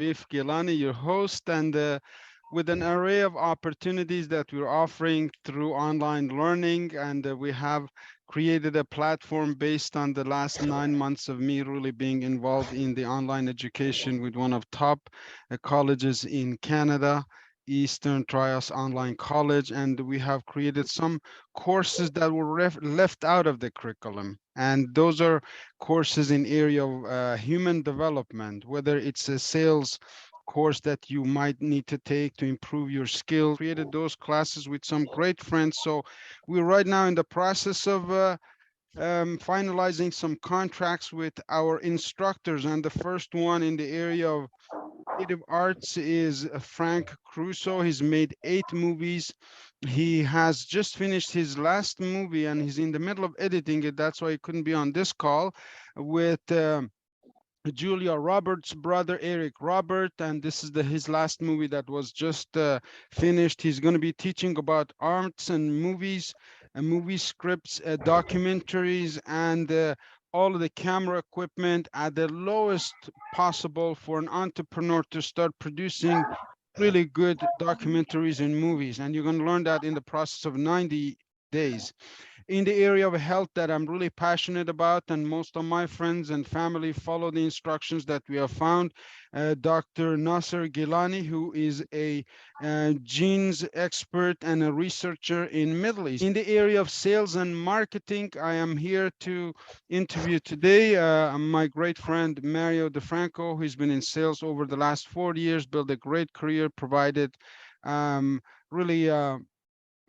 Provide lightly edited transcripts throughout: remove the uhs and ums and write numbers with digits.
Arif Gilany, your host, and with an array of opportunities that we're offering through online learning. And we have created a platform based on the last 9 months of me really being involved in the online education with one of top colleges in Canada. Eastern Trias Online College, and we have created some courses that were left out of the curriculum. And those are courses in area of human development, whether it's a sales course that you might need to take to improve your skill. Created those classes with some great friends. So we're right now in the process of finalizing some contracts with our instructors. And the first one in the area of creative arts is Franco. He's made 8 movies. He has just finished his last movie and he's in the middle of editing it. That's why he couldn't be on this call with Julia Roberts' brother, Eric Robert. And this is his last movie that was just finished. He's going to be teaching about arts and movies, movie scripts, documentaries, and all of the camera equipment at the lowest possible for an entrepreneur to start producing really good documentaries and movies. And you're going to learn that in the process of 90 days. In the area of health that I'm really passionate about, and most of my friends and family follow the instructions that we have found. Dr. Nasser Gilany, who is a genes expert and a researcher in Middle East. In the area of sales and marketing, I am here to interview today my great friend Mario Defranco, who's been in sales over the last 40 years, built a great career, provided really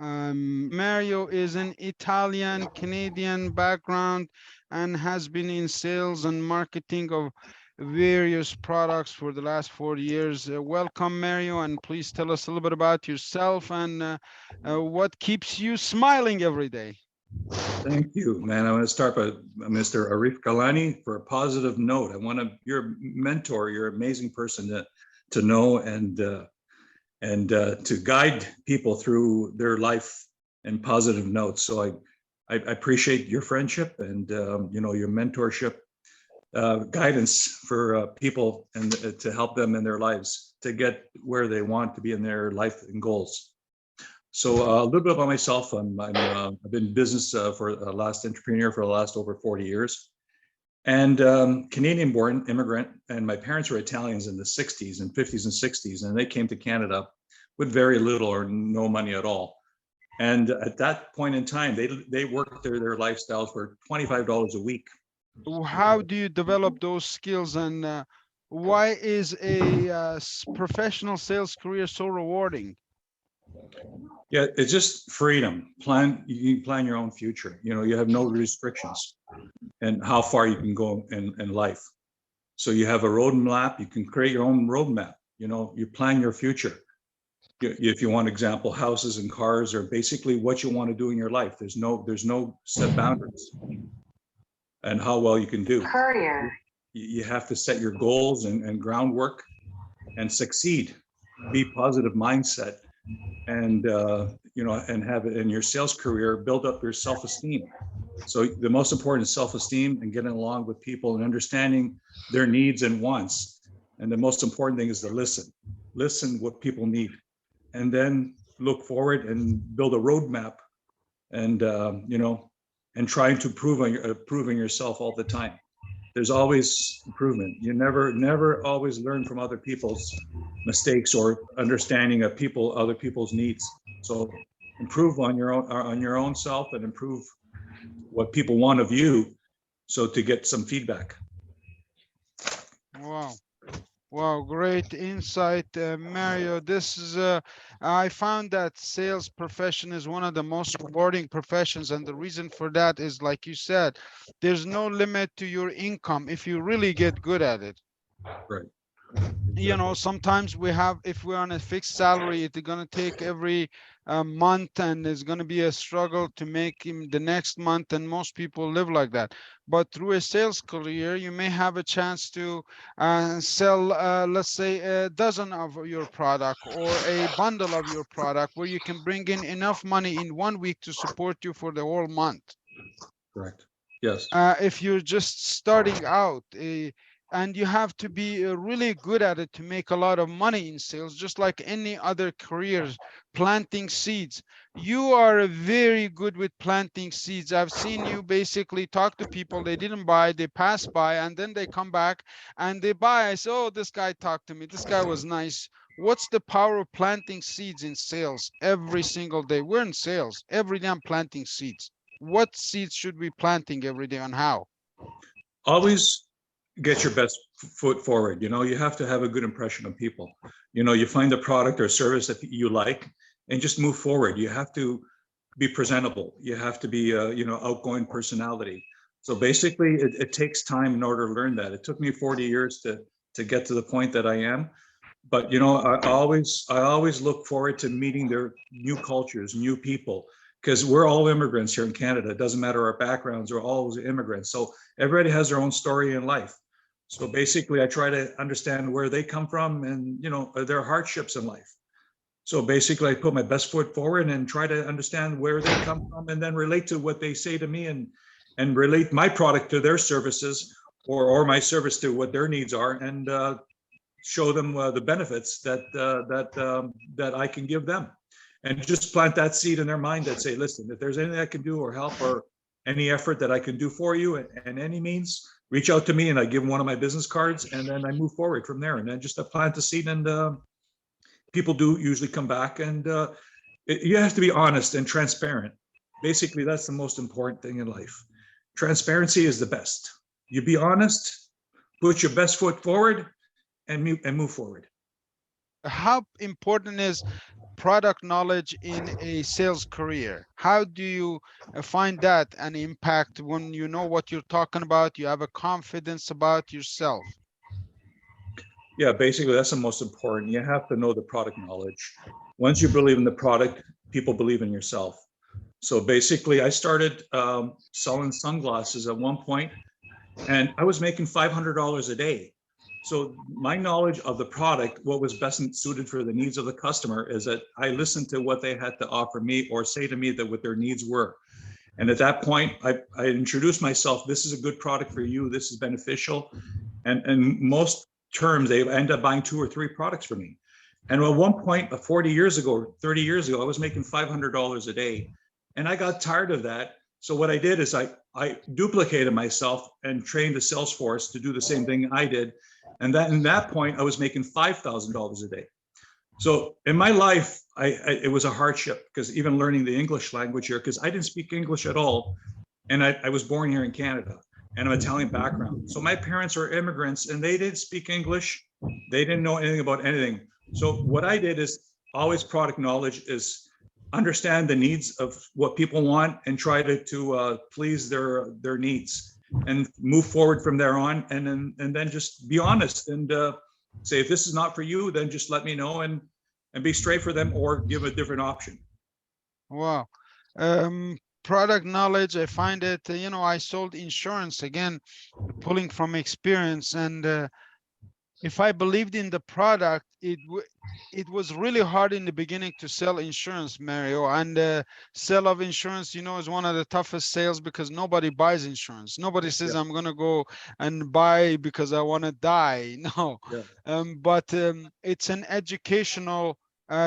Mario is an Italian Canadian background and has been in sales and marketing of various products for the last 40 years. Welcome, Mario, and please tell us a little bit about yourself and what keeps you smiling every day. Thank you, man. I want to start by Mr. Arif Gilany for a positive note. You're a mentor. You're an amazing person to know and to guide people through their life in positive notes. So I appreciate your friendship and your mentorship, guidance for people and to help them in their lives to get where they want to be in their life and goals. So a little bit about myself. I've been in business for the last entrepreneur for the last over 40 years. And Canadian-born immigrant, and my parents were Italians in the 60s and 50s and 60s, and they came to Canada with very little or no money at all. And at that point in time, they worked their lifestyles for $25 a week. How do you develop those skills, and why is a professional sales career so rewarding? Yeah, it's just freedom. You plan your own future. You have no restrictions and how far you can go in life. So you have a roadmap. You can create your own roadmap. You plan your future. If you want example, houses and cars are basically what you want to do in your life. There's no set boundaries and how well you can do. Courier. You have to set your goals and groundwork and succeed. Be positive mindset. And and have it in your sales career, build up your self-esteem. So the most important is self-esteem and getting along with people and understanding their needs and wants. And the most important thing is to listen what people need, and then look forward and build a roadmap, and and trying to improving yourself all the time. There's always improvement. You never always learn from other people's mistakes or understanding of other people's needs. So improve on your own self and improve what people want of you, so to get some feedback. Wow, great insight, Mario. This is I found that sales profession is one of the most rewarding professions, and the reason for that is, like you said, there's no limit to your income if you really get good at it. Right. Sometimes if we're on a fixed salary, it's going to take every month, and there's going to be a struggle to make him the next month, and most people live like that. But through a sales career, you may have a chance to sell, let's say, a dozen of your product or a bundle of your product, where you can bring in enough money in 1 week to support you for the whole month. Correct. Yes. If you're just starting out, and you have to be really good at it to make a lot of money in sales, just like any other careers. Planting seeds, you are very good with planting seeds. I've seen you basically talk to people, they didn't buy, they pass by, and then they come back and they buy. I say, oh, this guy talked to me, this guy was nice. What's the power of planting seeds in sales every single day? We're in sales every day. I'm planting seeds. What seeds should we be planting every day, and how? Always get your best foot forward. You have to have a good impression of people. You find a product or service that you like and just move forward. You have to be presentable. You have to be outgoing personality. So basically it takes time in order to learn that. It took me 40 years to get to the point that I am. But I always look forward to meeting their new cultures, new people, because we're all immigrants here in Canada. It doesn't matter our backgrounds, we're all immigrants. So everybody has their own story in life. So basically I try to understand where they come from and their hardships in life. So basically I put my best foot forward and try to understand where they come from, and then relate to what they say to me, and relate my product to their services, or my service to what their needs are, and show them the benefits that I can give them, and just plant that seed in their mind that say, listen, if there's anything I can do or help, or any effort that I can do for you, and any means, reach out to me. And I give them one of my business cards, and then I move forward from there. And then just plant the seed, and people do usually come back. And you have to be honest and transparent. Basically, that's the most important thing in life. Transparency is the best. You be honest, put your best foot forward, and move forward. How important is product knowledge in a sales career? How do you find that an impact when you know what you're talking about, you have a confidence about yourself? Yeah, basically that's the most important. You have to know the product knowledge. Once you believe in the product, people believe in yourself. So basically I started selling sunglasses at one point, and I was making $500 a day. So my knowledge of the product, what was best suited for the needs of the customer, is that I listened to what they had to offer me or say to me that what their needs were. And at that point, I introduced myself. This is a good product for you. This is beneficial. And most terms, they end up buying 2 or 3 products from me. And at one point, 40 years ago, 30 years ago, I was making $500 a day. And I got tired of that. So what I did is I duplicated myself and trained a sales force to do the same thing I did. And that in that point, I was making $5,000 a day. So in my life, it was a hardship, because even learning the English language here, because I didn't speak English at all. And I was born here in Canada, and I'm Italian background. So my parents are immigrants, and they didn't speak English. They didn't know anything about anything. So what I did is always product knowledge is understand the needs of what people want and try to please their needs, and move forward from there on. And then just be honest and say, if this is not for you, then just let me know, and be straight for them, or give a different option. Wow. Product knowledge, I find it, I sold insurance, again, pulling from experience. And if I believed in the product, it was really hard in the beginning to sell insurance, Mario. And sale of insurance, is one of the toughest sales, because nobody buys insurance. Nobody says, I'm going to go and buy because I want to die. No. But it's an educational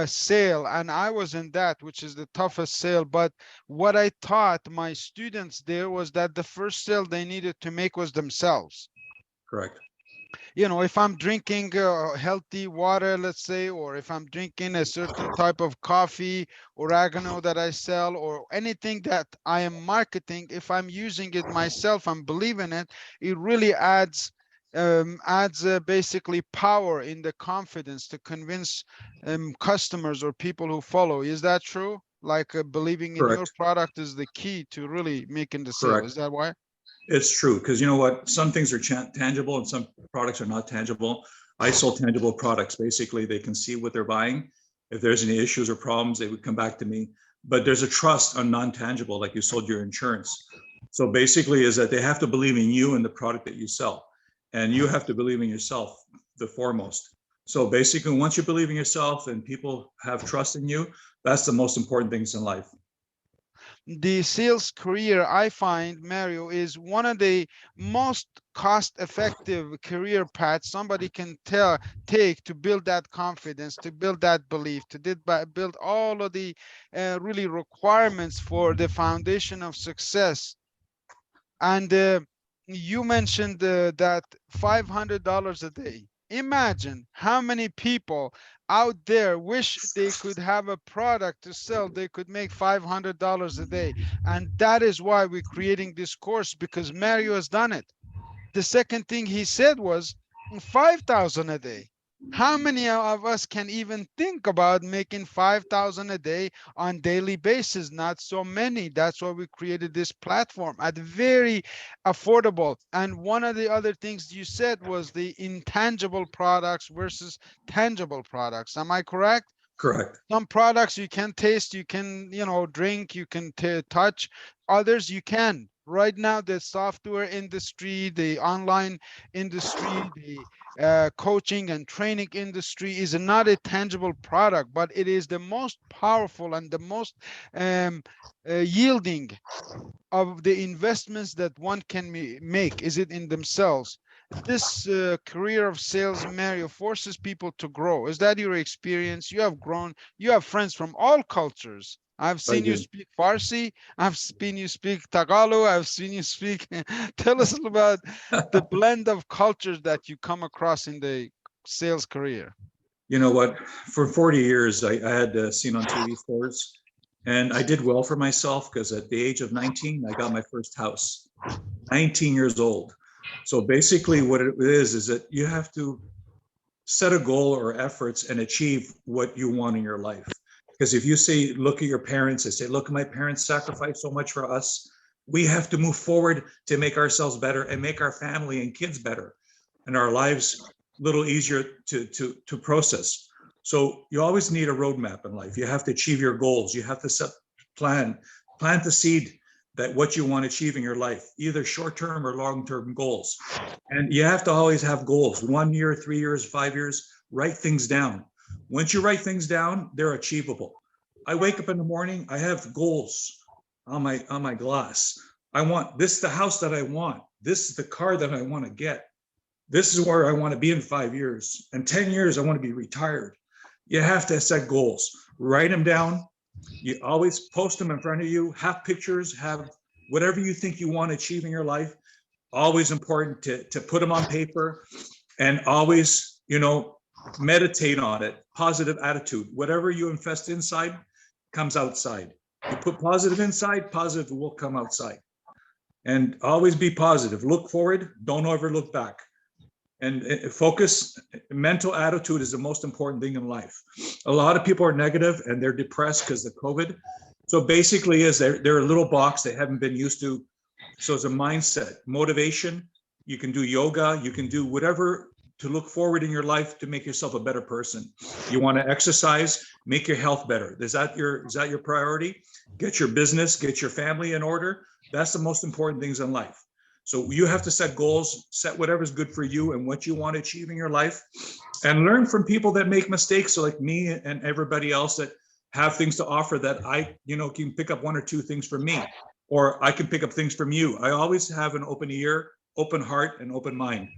sale, and I was in that, which is the toughest sale. But what I taught my students there was that the first sale they needed to make was themselves. Correct. If I'm drinking healthy water, let's say, or if I'm drinking a certain type of coffee, oregano that I sell, or anything that I am marketing, if I'm using it myself, I'm believing it, it really adds basically power in the confidence to convince customers or people who follow. Is that true? Like believing in your product is the key to really making the sale. Is that why? It's true, because you know what? Some things are tangible and some products are not tangible. I sold tangible products. Basically, they can see what they're buying. If there's any issues or problems, they would come back to me. But there's a trust on non-tangible, like you sold your insurance. So basically is that they have to believe in you and the product that you sell. And you have to believe in yourself, the foremost. So basically, once you believe in yourself and people have trust in you, that's the most important things in life. The sales career, I find, Mario, is one of the most cost-effective career paths somebody can take to build that confidence, to build that belief, to build all of the really requirements for the foundation of success. And you mentioned that $500 a day. Imagine how many people out there wish they could have a product to sell. They could make $500 a day. And that is why we're creating this course, because Mario has done it. The second thing he said was 5,000 a day. How many of us can even think about making 5,000 a day on daily basis? Not so many. That's why we created this platform at very affordable. And one of the other things you said was the intangible products versus tangible products. Am I correct? Correct. Some products you can taste, you can, drink, you can touch. Others you can. Right now, the software industry, the online industry, the coaching and training industry is not a tangible product, but it is the most powerful and the most um, yielding of the investments that one can make. Is it in themselves? This career of sales, Mario, forces people to grow. Is that your experience? You have grown. You have friends from all cultures. I've I seen you do. speak Farsi. I've seen you speak Tagalog. I've seen you speak. Tell us about the blend of cultures that you come across in the sales career. You know what? For 40 years, I had seen on TV stores, and I did well for myself because at the age of 19, I got my first house. 19 years old. So basically, what it is that you have to set a goal or efforts and achieve what you want in your life. Because if you say, look at your parents, they say, look, my parents sacrificed so much for us. We have to move forward to make ourselves better and make our family and kids better and our lives a little easier to process. So you always need a roadmap in life. You have to achieve your goals. You have to plant the seed that what you want to achieve in your life, either short-term or long-term goals. And you have to always have goals, 1 year, 3 years, 5 years, write things down. Once you write things down, they're achievable. I wake up in the morning, I have goals on my glass. I want this, the house that I want. This is the car that I want to get. This is where I want to be in 5 years. In 10 years, I want to be retired. You have to set goals, write them down. You always post them in front of you, have pictures, have whatever you think you want to achieve in your life. Always important to put them on paper and always, meditate on it. Positive attitude. Whatever you invest inside comes outside. You put positive inside, positive will come outside. And always be positive. Look forward. Don't ever look back. And focus. Mental attitude is the most important thing in life. A lot of people are negative and they're depressed because of COVID. So basically is they're a little box they haven't been used to. So it's a mindset, motivation. You can do yoga, you can do whatever to look forward in your life to make yourself a better person. You want to exercise, make your health better. Is that your priority? Get your business, get your family in order. That's the most important things in life. So you have to set goals, set whatever's good for you and what you want to achieve in your life, and learn from people that make mistakes. So like me and everybody else that have things to offer that I, can pick up 1 or 2 things from me, or I can pick up things from you. I always have an open ear, open heart, and open mind.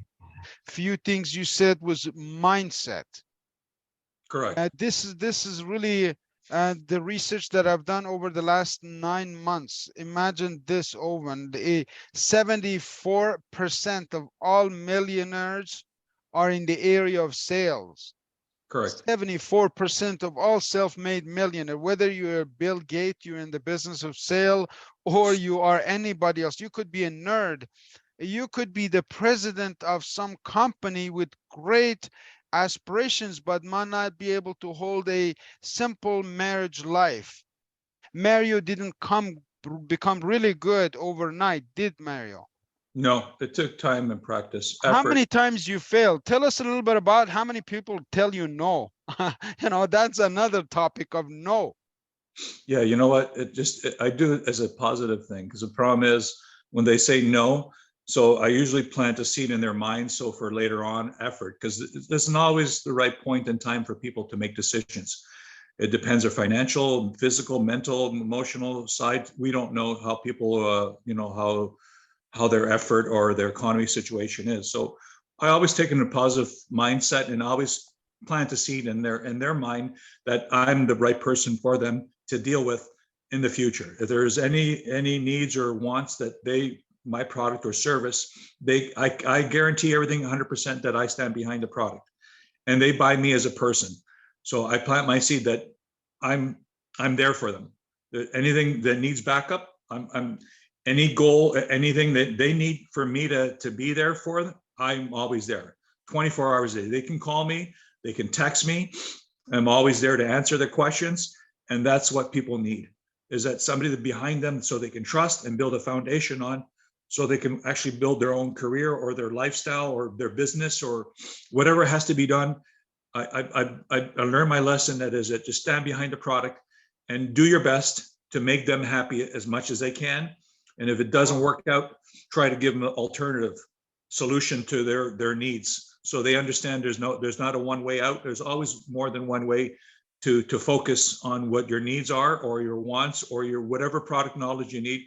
Few things you said was mindset. Correct. This is really the research that I've done over the last 9 months. Imagine this, Owen. 74% of all millionaires are in the area of sales. Correct. 74% of all self-made millionaires, whether you're Bill Gates, you're in the business of sale, or you are anybody else. You could be a nerd. You could be the president of some company with great aspirations, but might not be able to hold a simple marriage life. Mario didn't become really good overnight, did Mario? No, it took time and practice, How effort. many times you failed? Tell us a little bit about how many people tell you no. That's another topic of no. Yeah, you know what? I do it as a positive thing, because the problem is when they say no, so I usually plant a seed in their mind. So for later on effort, because it isn't always the right point in time for people to make decisions. It depends on financial, physical, mental, emotional side. We don't know how people, how their effort or their economy situation is. So I always take in a positive mindset and always plant a seed in their mind that I'm the right person for them to deal with in the future. If there's any needs or wants that my product or service, I guarantee everything 100% that I stand behind the product, and they buy me as a person. So I plant my seed that I'm there for them. Anything that needs backup, I'm any goal, anything that they need for me to be there for them, I'm always there. 24 hours a day. They can call me, they can text me. I'm always there to answer their questions. And that's what people need, is that somebody that behind them so they can trust and build a foundation on, so they can actually build their own career or their lifestyle or their business or whatever has to be done. I learned my lesson, that is that just stand behind the product and do your best to make them happy as much as they can. And if it doesn't work out, try to give them an alternative solution to their needs, so they understand there's not a one way out. There's always more than one way to focus on what your needs are or your wants or your whatever product knowledge you need.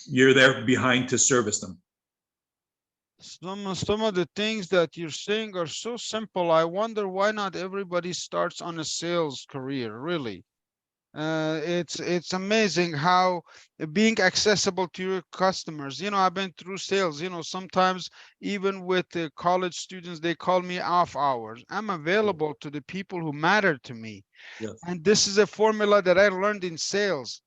You're there behind to service them. Some of the things that you're saying are so simple. I wonder why not everybody starts on a sales career, really. It's amazing how being accessible to your customers. I've been through sales. Sometimes even with the college students, they call me off hours. I'm available to the people who matter to me. Yes. And this is a formula that I learned in sales.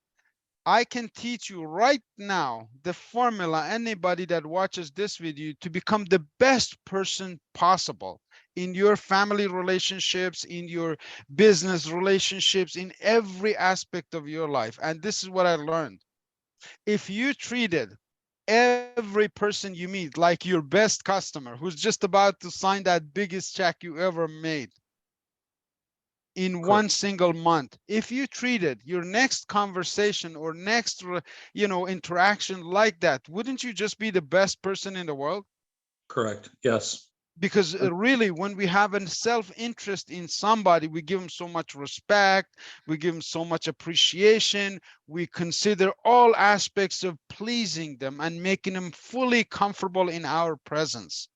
I can teach you right now the formula, anybody that watches this video, to become the best person possible in your family relationships, in your business relationships, in every aspect of your life. And this is what I learned. If you treated every person you meet like your best customer who's just about to sign that biggest check you ever made, in one single month, if you treated your next conversation or next interaction like that, wouldn't you just be the best person in the world? Correct. Yes. Because really, when we have a self-interest in somebody, we give them so much respect, we give them so much appreciation, we consider all aspects of pleasing them and making them fully comfortable in our presence.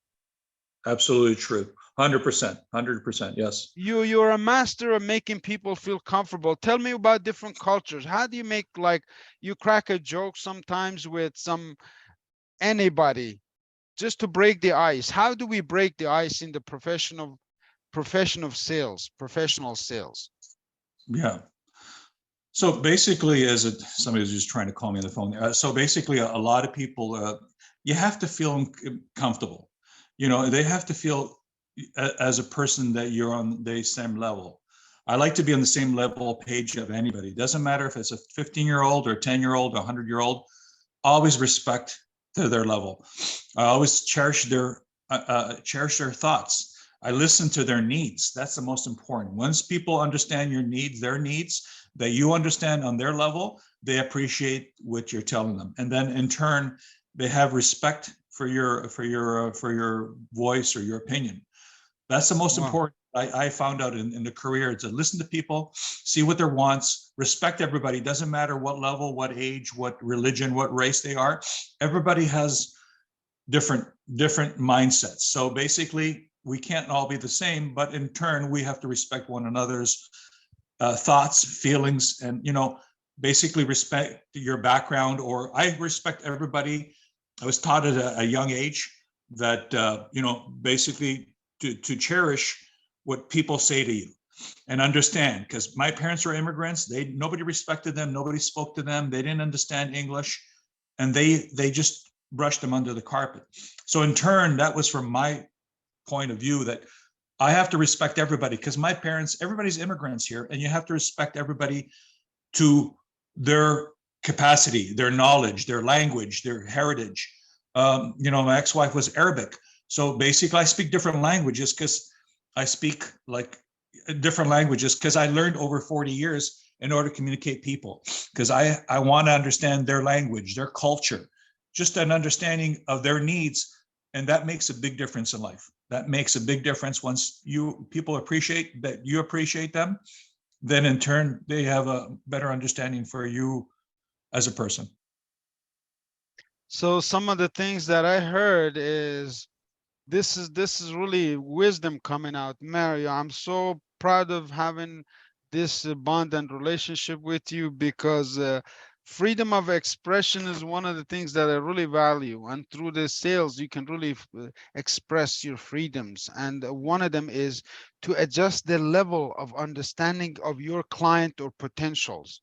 Absolutely true. 100%. Yes. You're a master of making people feel comfortable. Tell me about different cultures. How do you make, like, you crack a joke sometimes with anybody just to break the ice? How do we break the ice in the professional sales, professional sales? Yeah. So basically, somebody's just trying to call me on the phone. So basically, a lot of people, you have to feel comfortable. They have to feel as a person that you're on the same level. I like to be on the same level page of anybody. It doesn't matter if it's a 15-year-old or 10-year-old or 100-year-old. Always respect to their level. I always cherish their thoughts. I listen to their needs. That's the most important. Once people understand your needs, their needs, that you understand on their level, they appreciate what you're telling them, and then in turn, they have respect for your voice or your opinion. That's the most important. I found out in the career, to listen to people, see what their wants, respect everybody. Doesn't matter what level, what age, what religion, what race they are. Everybody has different mindsets. So basically, we can't all be the same, but in turn, we have to respect one another's thoughts, feelings, and basically respect your background. Or I respect everybody. I was taught at a young age that basically to cherish what people say to you and understand, because my parents were immigrants. Nobody respected them, nobody spoke to them, they didn't understand English, and they just brushed them under the carpet. So in turn, that was from my point of view, that I have to respect everybody, because my parents, everybody's immigrants here, and you have to respect everybody to their capacity, their knowledge, their language, their heritage. My ex-wife was Arabic. So basically, I speak different languages because I speak different languages because I learned over 40 years in order to communicate people, because I want to understand their language, their culture, just an understanding of their needs. And that makes a big difference in life. That makes a big difference once people appreciate that you appreciate them. then in turn, they have a better understanding for you as a person. So some of the things that I heard is this is really wisdom coming out. Mario, I'm so proud of having this bond and relationship with you, because freedom of expression is one of the things that I really value. And through the sales, you can really express your freedoms. And one of them is to adjust the level of understanding of your client or potentials.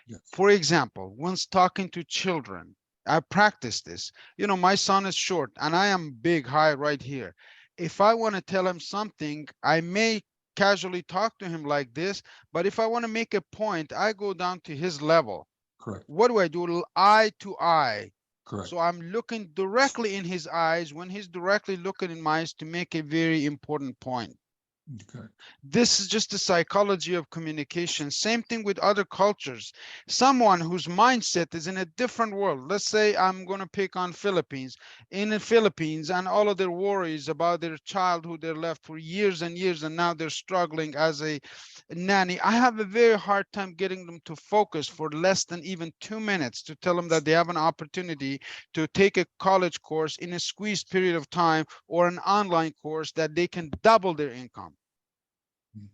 Yes. For example, once talking to children, I practice this. My son is short and I am big, high right here. If I want to tell him something, I may casually talk to him like this, but if I want to make a point, I go down to his level. Correct. What do I do? Eye to eye. Correct. So I'm looking directly in his eyes when he's directly looking in my eyes to make a very important point. Okay. This is just the psychology of communication. Same thing with other cultures. Someone whose mindset is in a different world. Let's say I'm going to pick on Philippines. In the Philippines, and all of their worries about their childhood, they're left for years and years, and now they're struggling as a nanny. I have a very hard time getting them to focus for less than even 2 minutes to tell them that they have an opportunity to take a college course in a squeezed period of time, or an online course that they can double their income.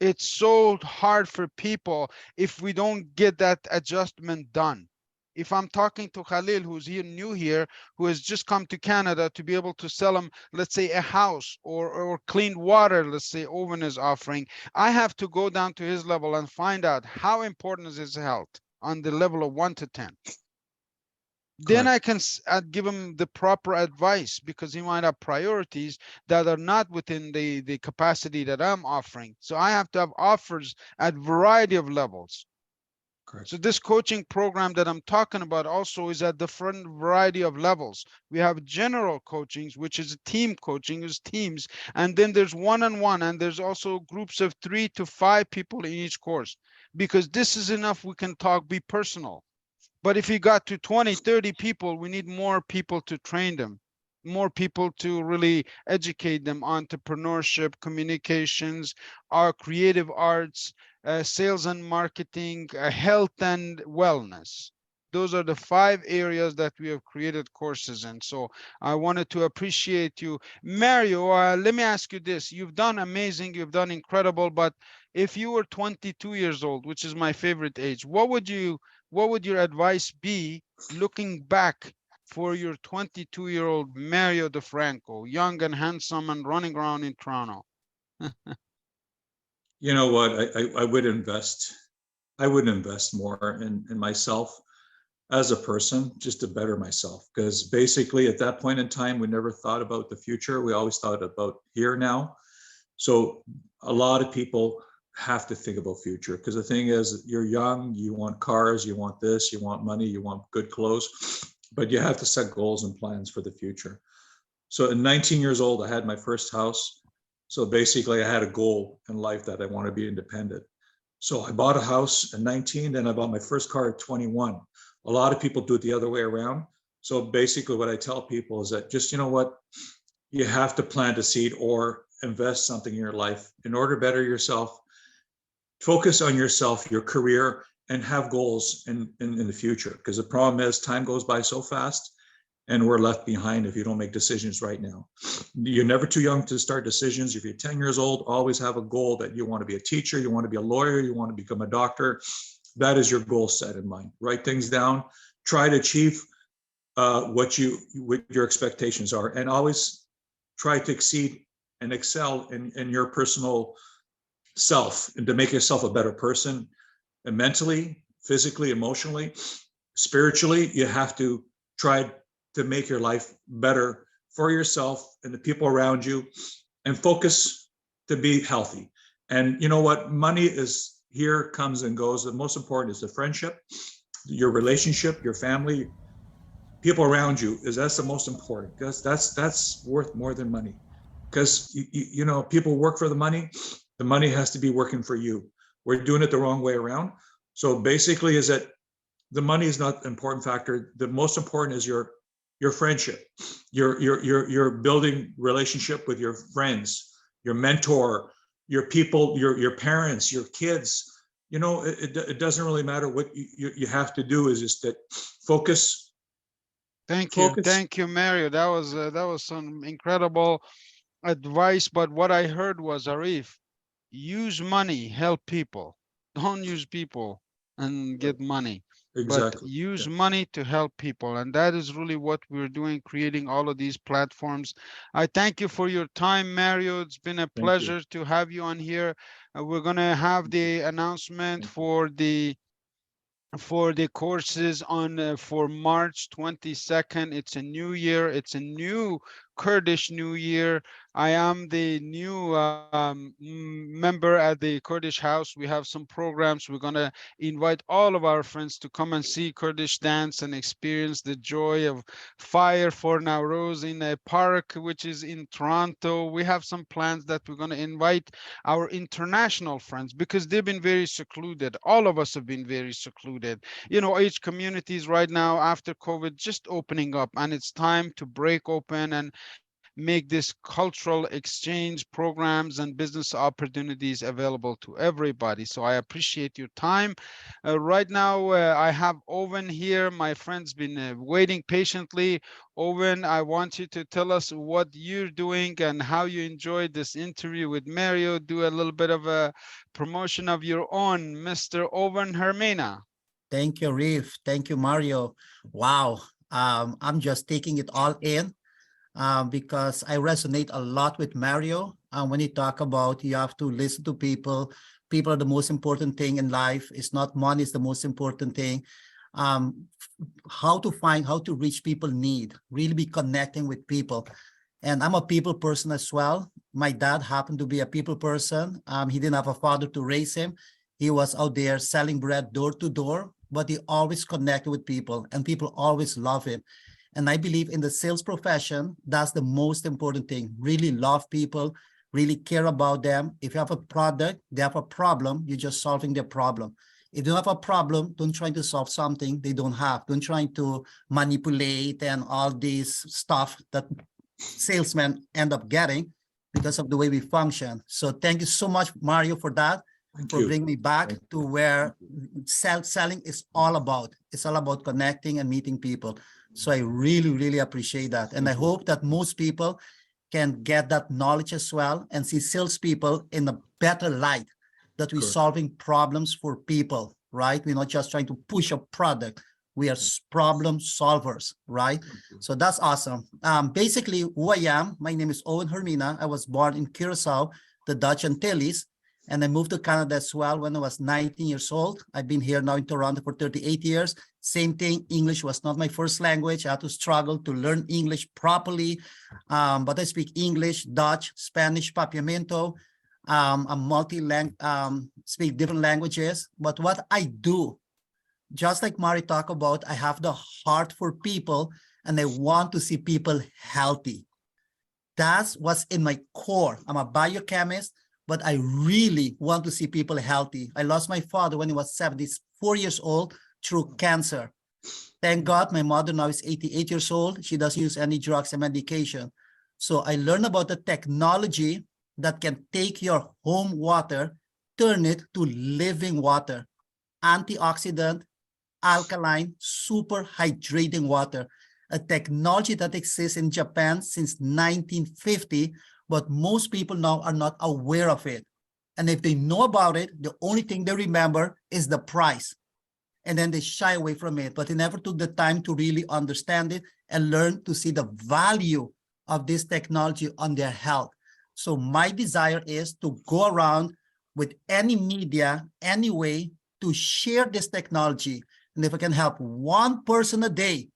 It's so hard for people if we don't get that adjustment done. If I'm talking to Khalil, who's new here, who has just come to Canada, to be able to sell him, let's say, a house or clean water, let's say Owen is offering, I have to go down to his level and find out how important is his health on the level of 1 to 10. Then I can give him the proper advice, because he might have priorities that are not within the capacity that I'm offering. So I have to have offers at variety of levels. Correct. So this coaching program that I'm talking about also is at different variety of levels. We have general coachings, which is team coaching, is teams. And then there's one-on-one, and there's also groups of 3 to 5 people in each course, because this is enough. We can talk, be personal. But if you got to 20, 30 people, we need more people to train them, more people to really educate them on entrepreneurship, communications, our creative arts, sales and marketing, health and wellness. Those are the 5 areas that we have created courses in. So I wanted to appreciate you. Mario, let me ask you this. You've done amazing, you've done incredible, but if you were 22 years old, which is my favorite age, what would your advice be looking back for your 22-year-old Mario Defranco, young and handsome and running around in Toronto? You know what? I would invest. I would invest more in myself as a person, just to better myself. Because basically, at that point in time, we never thought about the future. We always thought about here now. So a lot of people have to think about future, because the thing is, you're young, you want cars, you want this, you want money, you want good clothes, but you have to set goals and plans for the future. So at 19 years old, I had my first house. So basically I had a goal in life that I want to be independent. So I bought a house at 19, then I bought my first car at 21. A lot of people do it the other way around. So basically what I tell people is that, just, you know what, you have to plant a seed or invest something in your life in order to better yourself. Focus on yourself, your career, and have goals in the future. Because the problem is, time goes by so fast and we're left behind if you don't make decisions right now. You're never too young to start decisions. If you're 10 years old, always have a goal that you want to be a teacher, you want to be a lawyer, you want to become a doctor. That is your goal set in mind. Write things down, try to achieve what your expectations are, and always try to exceed and excel in your personal self, and to make yourself a better person, and mentally, physically, emotionally, spiritually. You have to try to make your life better for yourself and the people around you, and focus to be healthy. And you know what? Money is here, comes and goes. The most important is the friendship, your relationship, your family, people around you. That's the most important, because that's worth more than money. Because you know, people work for the money has to be working for you. We're doing it the wrong way around. So basically, is that the money is not the important factor. The most important is your friendship, your building relationship with your friends, your mentor, your people, your parents, your kids. you know, it doesn't really matter what you have to do is just that focus, focus. Thank you, Mario. That was some incredible advice. But what I heard was, Arif, use money, help people. Don't use people and Right. get money, but Exactly. Yeah. use money to help people. And that is really what we're doing, creating all of these platforms. I thank you for your time, Mario. It's been a Thank you. pleasure to have you on here. We're going to have Thank you. the announcement Thank you. for the courses on for March 22nd. It's a new year. It's a new Kurdish New Year. I am the new member at the Kurdish House. We have some programs. We're going to invite all of our friends to come and see Kurdish dance and experience the joy of fire for Nowruz in a park, which is in Toronto. We have some plans that we're going to invite our international friends because they've been very secluded. All of us have been very secluded. You know, each communities right now after COVID just opening up, and it's time to break open and make this cultural exchange programs and business opportunities available to everybody. So I appreciate your time. Right now, I have Owen here. My friend's been waiting patiently. Owen, I want you to tell us what you're doing and how you enjoyed this interview with Mario. Do a little bit of a promotion of your own, Mr. Owen Hermina. Thank you, Reef. Thank you, Mario. Wow. I'm just taking it all in because I resonate a lot with Mario. When you talk about you have to listen to people, people are the most important thing in life. It's not money, it's the most important thing. Um, how to reach people need, really be connecting with people. And I'm a people person as well. My dad happened to be a people person. He didn't have a father to raise him. He was out there selling bread door to door, but he always connected with people and people always love him. And I believe in the sales profession, that's the most important thing. Really love people, really care about them. If you have a product, they have a problem, you're just solving their problem. If you have a problem, don't try to solve something they don't have. Don't try to manipulate and all this stuff that salesmen end up getting because of the way we function. So thank you so much, Mario, for that, Thank for you. bringing me back Thank to where selling is all about. It's all about connecting and meeting people. So I really, really appreciate that. And I hope that most people can get that knowledge as well and see salespeople in a better light, that we're Correct. solving problems for people, right? We're not just trying to push a product. We are problem solvers, right? So that's awesome. Basically, who I am, my name is Owen Hermina. I was born in Curacao, the Dutch Antilles, and I moved to Canada as well when I was 19 years old. I've been here now in Toronto for 38 years. Same thing, English was not my first language. I had to struggle to learn English properly, but I speak English, Dutch, Spanish, Papiamento. I'm multi-language, speak different languages. But what I do, just like Mari talked about, I have the heart for people and I want to see people healthy. That's what's in my core. I'm a biochemist, but I really want to see people healthy. I lost my father when he was 74 years old through cancer. Thank God my mother now is 88 years old. She doesn't use any drugs and medication. So I learned about the technology that can take your home water, turn it to living water, antioxidant, alkaline, super hydrating water, a technology that exists in Japan since 1950, but most people now are not aware of it. And if they know about it, the only thing they remember is the price. And then they shy away from it, but they never took the time to really understand it and learn to see the value of this technology on their health. So my desire is to go around with any media, any way to share this technology. And if I can help one person a day,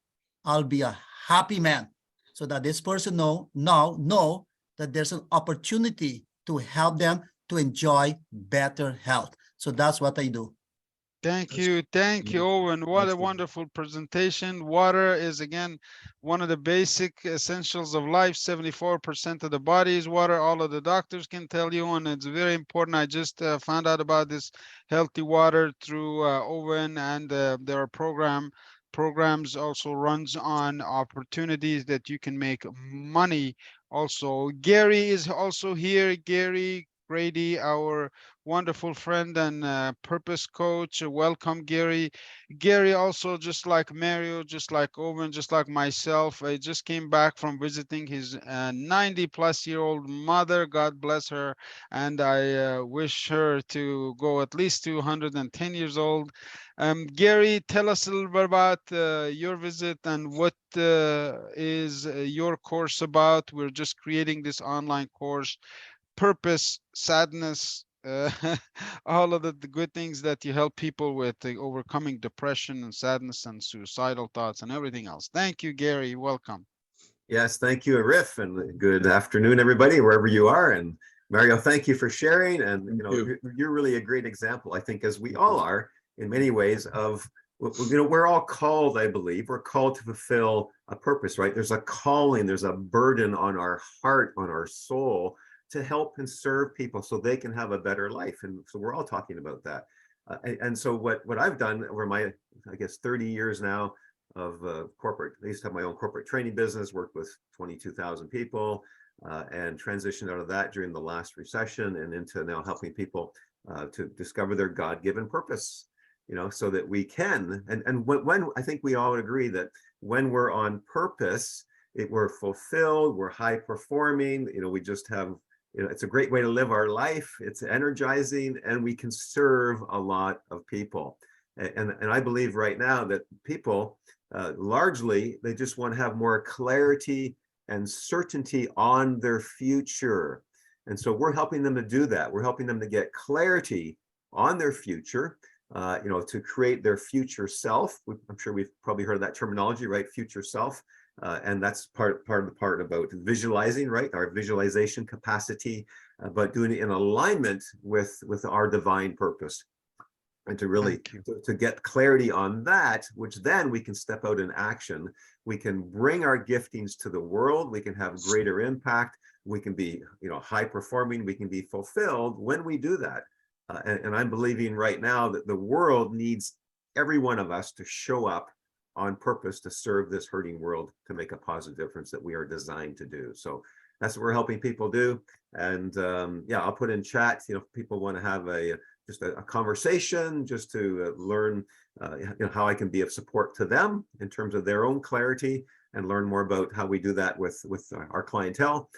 I'll be a happy man, so that this person know that there's an opportunity to help them to enjoy better health. So that's what I do. Thank That's you. Thank you, wonderful. Owen. What a Excellent. wonderful presentation. Water is, again, one of the basic essentials of life. 74% of the body is water. All of the doctors can tell you, and it's very important. I just found out about this healthy water through Owen, and there are programs also runs on opportunities that you can make money. Also, Gary is also here. Gary, Grady, our wonderful friend and purpose coach. Welcome, Gary. Gary also, just like Mario, just like Owen, just like myself, I just came back from visiting his 90-plus-year-old mother. God bless her, and I wish her to go at least to 110 years old. Gary, tell us a little bit about your visit and what is your course about. We're just creating this online course, purpose, sadness, all of the good things that you help people with, overcoming depression and sadness and suicidal thoughts and everything else. Thank you, Gary. Welcome. Yes, thank you, Arif, and good afternoon, everybody, wherever you are. And Mario, thank you for sharing. And you're really a great example, I think, as we all are in many ways, of we're all called, I believe, we're called to fulfill a purpose, right? There's a calling, there's a burden on our heart, on our soul, to help and serve people so they can have a better life. And so we're all talking about that. And so what I've done over my, I guess, 30 years now of corporate, I used to have my own corporate training business, worked with 22,000 people, and transitioned out of that during the last recession and into now helping people to discover their God-given purpose, so that we can, and when I think we all agree that when we're on purpose, we're fulfilled, we're high performing, we just have, it's a great way to live our life, it's energizing, and we can serve a lot of people. And I believe right now that people, largely, they just want to have more clarity and certainty on their future. And so we're helping them to do that. We're helping them to get clarity on their future, to create their future self. I'm sure we've probably heard of that terminology, right? Future self. And that's part of the part about visualizing, right? Our visualization capacity, but doing it in alignment with our divine purpose. And to really to get clarity on that, which then we can step out in action. We can bring our giftings to the world. We can have greater impact. We can be, high performing. We can be fulfilled when we do that. And I'm believing right now that the world needs every one of us to show up on purpose to serve this hurting world, to make a positive difference that we are designed to do. So that's what we're helping people do. And I'll put in chat, if people want to have just a conversation, just to learn how I can be of support to them in terms of their own clarity, and learn more about how we do that with our clientele,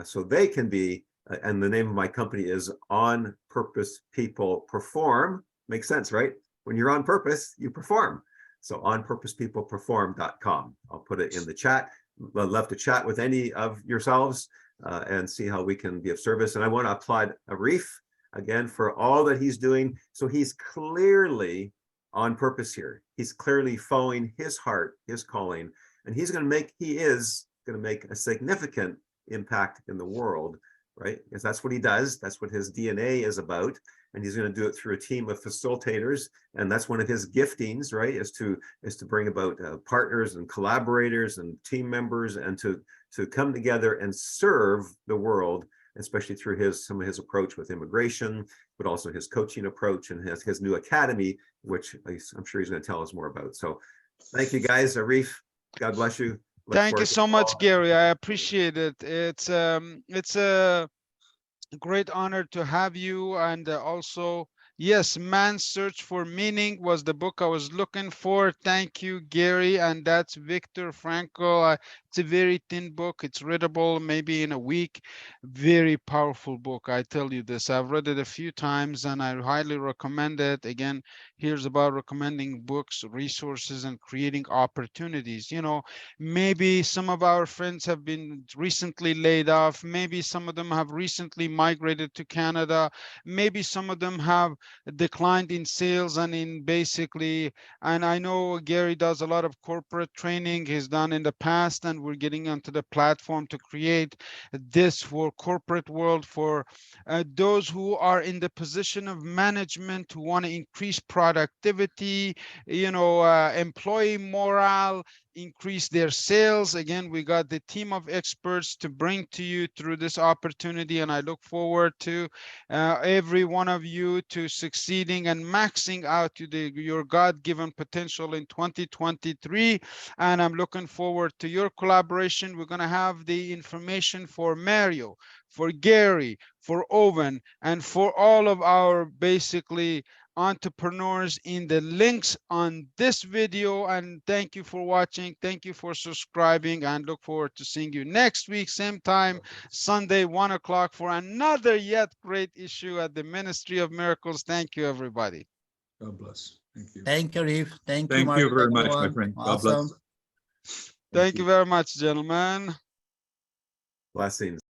so they can be, and the name of my company is On Purpose People Perform. Makes sense, right? When you're on purpose, you perform. So onpurposepeopleperform.com. I'll put it in the chat. I'd love to chat with any of yourselves and see how we can be of service. And I want to applaud Arif again for all that he's doing. So he's clearly on purpose here. He's clearly following his heart, his calling, and he is going to make a significant impact in the world, right? Because that's what he does. That's what his DNA is about. And he's going to do it through a team of facilitators. And that's one of his giftings, right? Is to bring about partners and collaborators and team members, and to come together and serve the world, especially through some of his approach with immigration, but also his coaching approach and his new academy, which I'm sure he's going to tell us more about. So thank you, guys. Arif, God bless you. Thank you so much, Gary. I appreciate it. It's a great honor to have you. And also, yes, Man's Search for Meaning was the book I was looking for. Thank you, Gary. And that's Victor Franco. It's a very thin book. It's readable maybe in a week. Very powerful book. I tell you this. I've read it a few times and I highly recommend it. Again, here's about recommending books, resources, and creating opportunities. Maybe some of our friends have been recently laid off. Maybe some of them have recently migrated to Canada. Maybe some of them have declined in sales and in basically, and I know Gary does a lot of corporate training he's done in the past, and we're getting onto the platform to create this for corporate world, for those who are in the position of management, who want to increase productivity, employee morale, increase their sales. Again, we got the team of experts to bring to you through this opportunity, and I look forward to every one of you to succeeding and maxing out your God-given potential in 2023. And I'm looking forward to your collaboration. We're going to have the information for Mario, for Gary, for Owen, and for all of our basically entrepreneurs in the links on this video. And thank you for watching. Thank you for subscribing, and look forward to seeing you next week, same time, Sunday, 1 o'clock, for another yet great issue at the Ministry of Miracles. Thank you, everybody. God bless. Thank you. Thank you, Arif. Thank you, Thank Mark. you very much, my everyone. friend. God bless. Awesome. Thank you very much, gentlemen. Blessings.